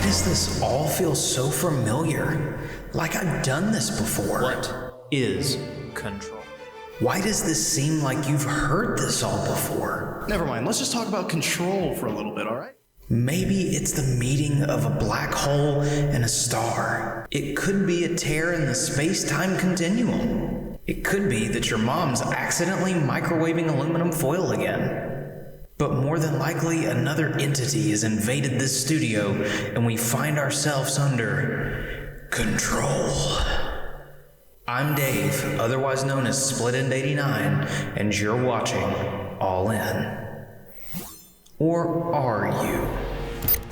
does this all feel so familiar? Like I've done this before. What is Control? Why does this seem like you've heard this all before? Never mind, let's just talk about Control for a little bit, alright? Maybe it's the meeting of a black hole and a star. It could be a tear in the space-time continuum. It could be that your mom's accidentally microwaving aluminum foil again. But more than likely, another entity has invaded this studio and we find ourselves under control. I'm Dave, otherwise known as Split End 89, and you're watching All In. Or are you?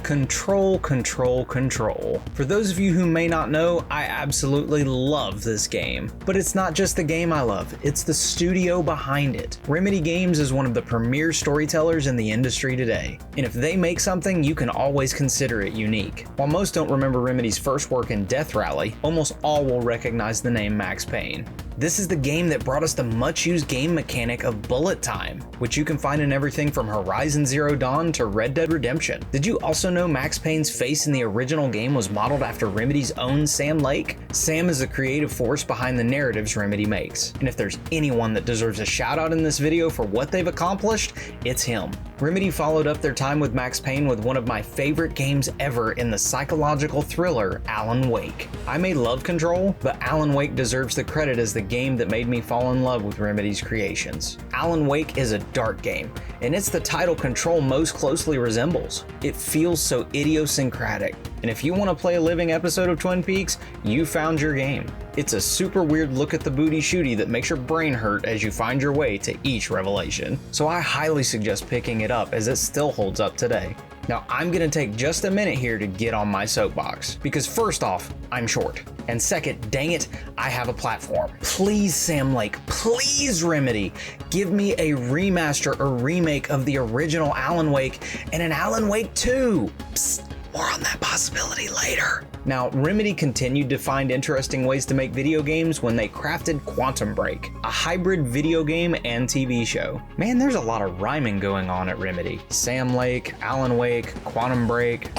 Control, control, control. For those of you who may not know, I absolutely love this game. But it's not just the game I love, it's the studio behind it. Remedy Games is one of the premier storytellers in the industry today. And if they make something, you can always consider it unique. While most don't remember Remedy's first work in Death Rally, almost all will recognize the name Max Payne. This is the game that brought us the much-used game mechanic of bullet time, which you can find in everything from Horizon Zero Dawn to Red Dead Redemption. Did you also know Max Payne's face in the original game was modeled after Remedy's own Sam Lake? Sam is the creative force behind the narratives Remedy makes, and if there's anyone that deserves a shout out in this video for what they've accomplished, it's him. Remedy followed up their time with Max Payne with one of my favorite games ever in the psychological thriller Alan Wake. I may love Control, but Alan Wake deserves the credit as the game that made me fall in love with Remedy's creations. Alan Wake is a dark game, and it's the title Control most closely resembles. It feels so idiosyncratic, and if you want to play a living episode of Twin Peaks, you found your game. It's a super weird look at the booty shooty that makes your brain hurt as you find your way to each revelation. So I highly suggest picking it up as it still holds up today. Now I'm gonna take just a minute here to get on my soapbox, because first off, I'm short. And second, dang it, I have a platform. Please Sam Lake, please Remedy, give me a remaster or remake of the original Alan Wake and an Alan Wake 2. Psst, more on that possibility later. Now, Remedy continued to find interesting ways to make video games when they crafted Quantum Break, a hybrid video game and TV show. Man, there's a lot of rhyming going on at Remedy. Sam Lake, Alan Wake, Quantum Break.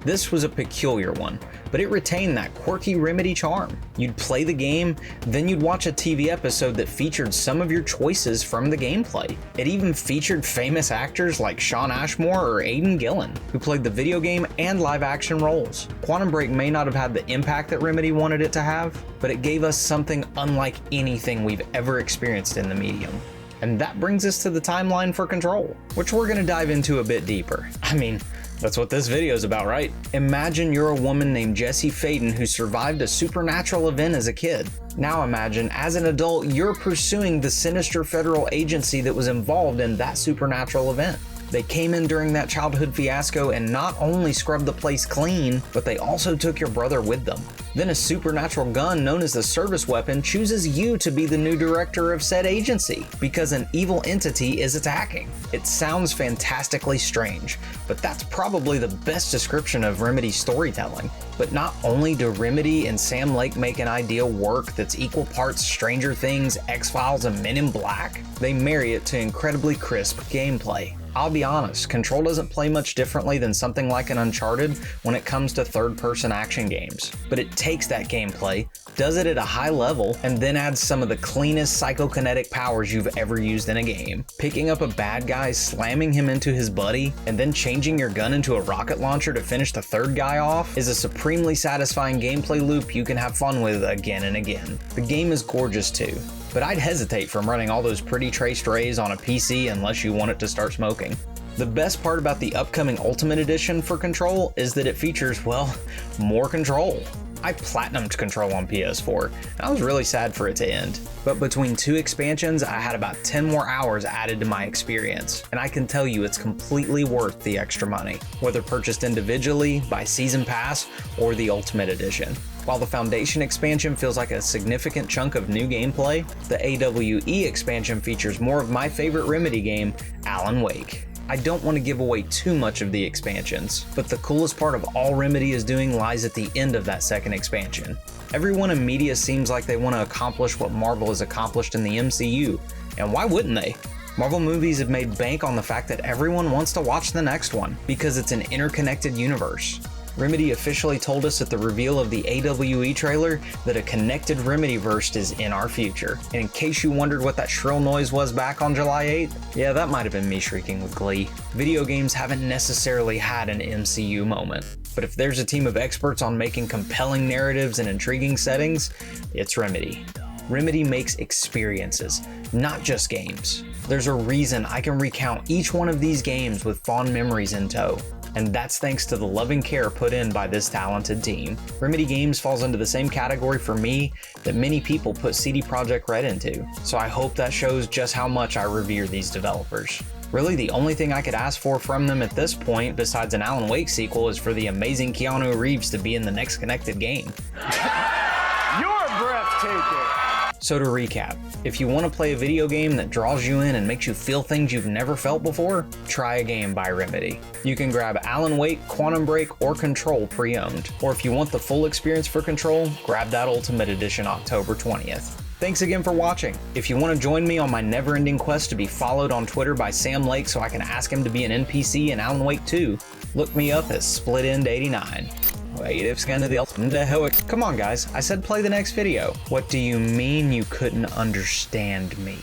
This was a peculiar one, but it retained that quirky Remedy charm. You'd play the game, then you'd watch a TV episode that featured some of your choices from the gameplay. It even featured famous actors like Shawn Ashmore or Aidan Gillen, who played the video game and live action roles. Quantum Break may not have had the impact that Remedy wanted it to have, but it gave us something unlike anything we've ever experienced in the medium. And that brings us to the timeline for Control, which we're gonna dive into a bit deeper. I mean, that's what this video is about, right? Imagine you're a woman named Jessie Faden who survived a supernatural event as a kid. Now imagine, as an adult, you're pursuing the sinister federal agency that was involved in that supernatural event. They came in during that childhood fiasco and not only scrubbed the place clean, but they also took your brother with them. Then a supernatural gun known as the service weapon chooses you to be the new director of said agency because an evil entity is attacking. It sounds fantastically strange, but that's probably the best description of Remedy's storytelling. But not only do Remedy and Sam Lake make an ideal work that's equal parts Stranger Things, X-Files, and Men in Black, they marry it to incredibly crisp gameplay. I'll be honest, Control doesn't play much differently than something like an Uncharted when it comes to third-person action games. But it takes that gameplay, does it at a high level, and then adds some of the cleanest psychokinetic powers you've ever used in a game. Picking up a bad guy, slamming him into his buddy, and then changing your gun into a rocket launcher to finish the third guy off is a supremely satisfying gameplay loop you can have fun with again and again. The game is gorgeous too, but I'd hesitate from running all those pretty traced rays on a PC unless you want it to start smoking. The best part about the upcoming Ultimate Edition for Control is that it features, well, more Control. I platinumed Control on PS4, and I was really sad for it to end. But between two expansions, I had about 10 more hours added to my experience, and I can tell you it's completely worth the extra money, whether purchased individually, by Season Pass, or the Ultimate Edition. While the Foundation expansion feels like a significant chunk of new gameplay, the AWE expansion features more of my favorite Remedy game, Alan Wake. I don't want to give away too much of the expansions, but the coolest part of all Remedy is doing lies at the end of that second expansion. Everyone in media seems like they want to accomplish what Marvel has accomplished in the MCU, and why wouldn't they? Marvel movies have made bank on the fact that everyone wants to watch the next one, because it's an interconnected universe. Remedy officially told us at the reveal of the AWE trailer that a connected Remedyverse is in our future. And in case you wondered what that shrill noise was back on July 8th, yeah, that might have been me shrieking with glee. Video games haven't necessarily had an MCU moment, but if there's a team of experts on making compelling narratives and intriguing settings, it's Remedy. Remedy makes experiences, not just games. There's a reason I can recount each one of these games with fond memories in tow, and that's thanks to the loving care put in by this talented team. Remedy Games falls into the same category for me that many people put CD Projekt Red into, so I hope that shows just how much I revere these developers. Really, the only thing I could ask for from them at this point, besides an Alan Wake sequel, is for the amazing Keanu Reeves to be in the next connected game. You're breathtaking! So to recap, if you want to play a video game that draws you in and makes you feel things you've never felt before, try a game by Remedy. You can grab Alan Wake, Quantum Break, or Control pre-owned. Or if you want the full experience for Control, grab that Ultimate Edition October 20th. Thanks again for watching. If you want to join me on my never-ending quest to be followed on Twitter by Sam Lake so I can ask him to be an NPC in Alan Wake 2, look me up as SplitEnd89. Come on guys, I said play the next video. What do you mean you couldn't understand me?